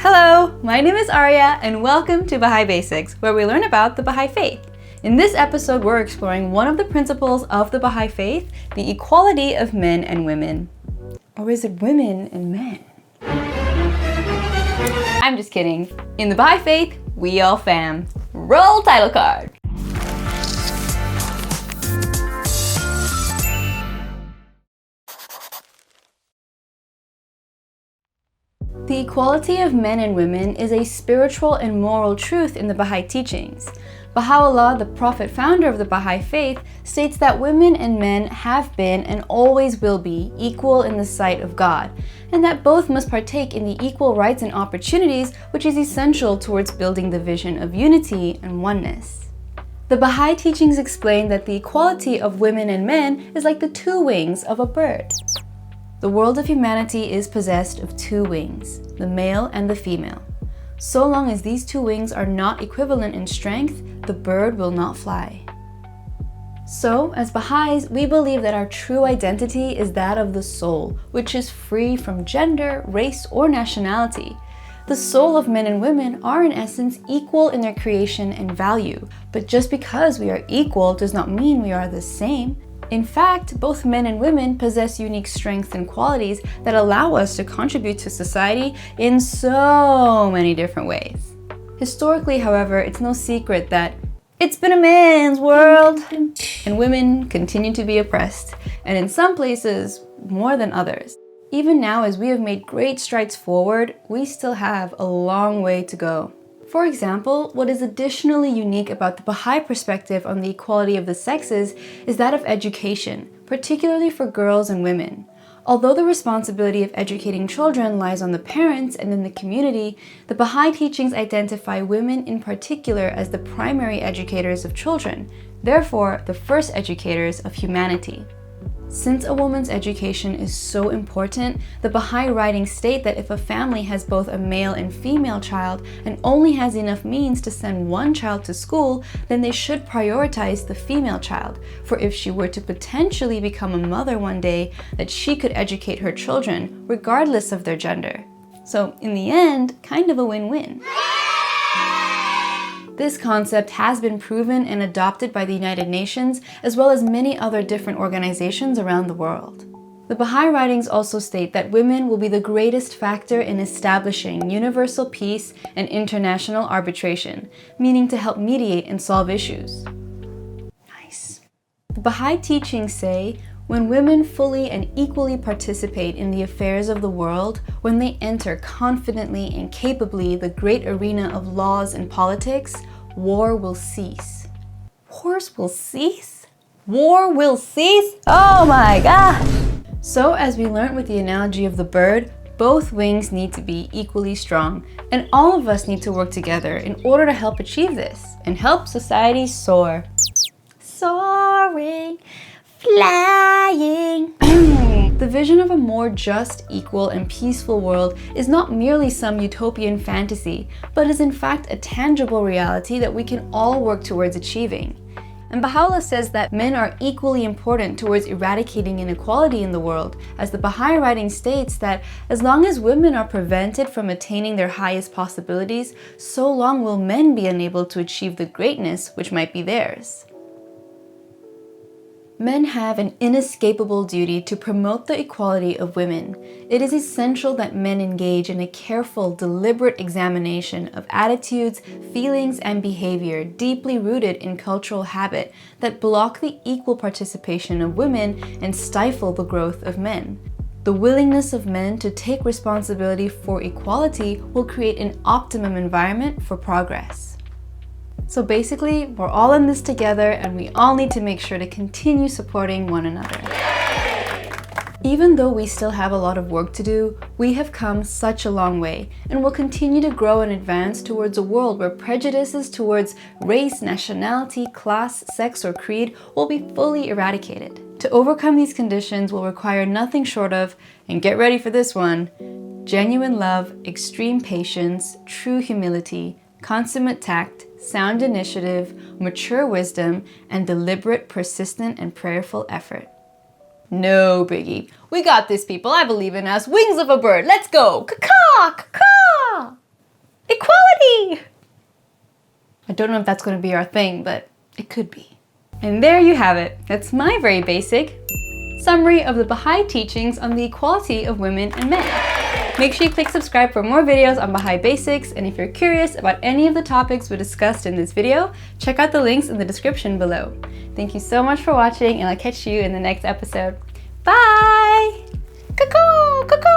Hello, my name is Aria and welcome to Baha'i Basics, where we learn about the Baha'i Faith. In this episode, we're exploring one of the principles of the Baha'i Faith, the equality of men and women. Or is it women and men? I'm just kidding. In the Baha'i Faith, we all fam. Roll title card! The equality of men and women is a spiritual and moral truth in the Baha'i teachings. Baha'u'llah, the prophet founder of the Baha'i Faith, states that women and men have been and always will be equal in the sight of God, and that both must partake in the equal rights and opportunities which is essential towards building the vision of unity and oneness. The Baha'i teachings explain that the equality of women and men is like the two wings of a bird. The world of humanity is possessed of two wings, the male and the female. So long as these two wings are not equivalent in strength, the bird will not fly. So, as Baha'is, we believe that our true identity is that of the soul, which is free from gender, race, or nationality. The soul of men and women are in essence equal in their creation and value, but just because we are equal does not mean we are the same. In fact, both men and women possess unique strengths and qualities that allow us to contribute to society in so many different ways. Historically, however, it's no secret that it's been a man's world, and women continue to be oppressed, and in some places, more than others. Even now, as we have made great strides forward, we still have a long way to go. For example, what is additionally unique about the Baha'i perspective on the equality of the sexes is that of education, particularly for girls and women. Although the responsibility of educating children lies on the parents and in the community, the Baha'i teachings identify women in particular as the primary educators of children, therefore the first educators of humanity. Since a woman's education is so important, the Baha'i writings state that if a family has both a male and female child and only has enough means to send one child to school, then they should prioritize the female child, for if she were to potentially become a mother one day, that she could educate her children regardless of their gender. So in the end, kind of a win-win. This concept has been proven and adopted by the United Nations as well as many other different organizations around the world. The Baha'i writings also state that women will be the greatest factor in establishing universal peace and international arbitration, meaning to help mediate and solve issues. Nice. The Baha'i teachings say, when women fully and equally participate in the affairs of the world, when they enter confidently and capably the great arena of laws and politics, war will cease. Wars will cease? War will cease? Oh my gosh! So as we learned with the analogy of the bird, both wings need to be equally strong, and all of us need to work together in order to help achieve this and help society soar. Soaring. Flying! The vision of a more just, equal, and peaceful world is not merely some utopian fantasy, but is in fact a tangible reality that we can all work towards achieving. And Baha'u'llah says that men are equally important towards eradicating inequality in the world, as the Baha'i writing states that as long as women are prevented from attaining their highest possibilities, so long will men be unable to achieve the greatness which might be theirs. Men have an inescapable duty to promote the equality of women. It is essential that men engage in a careful, deliberate examination of attitudes, feelings, and behavior deeply rooted in cultural habit that block the equal participation of women and stifle the growth of men. The willingness of men to take responsibility for equality will create an optimum environment for progress. So basically, we're all in this together and we all need to make sure to continue supporting one another. Even though we still have a lot of work to do, we have come such a long way and will continue to grow and advance towards a world where prejudices towards race, nationality, class, sex, or creed will be fully eradicated. To overcome these conditions will require nothing short of, and get ready for this one, genuine love, extreme patience, true humility, consummate tact, sound initiative, mature wisdom, and deliberate, persistent, and prayerful effort. No biggie. We got this, people. I believe in us. Wings of a bird. Let's go. Caw-caw! Caw-caw! don't know if that's going to be our thing, but it could be. And there you have it. That's my very basic summary of the Baha'i teachings on the equality of women and men. Make sure you click subscribe for more videos on Baha'i Basics, and if you're curious about any of the topics we discussed in this video, check out the links in the description below. Thank you so much for watching, and I'll catch you in the next episode. Bye! Cuckoo! Cuckoo!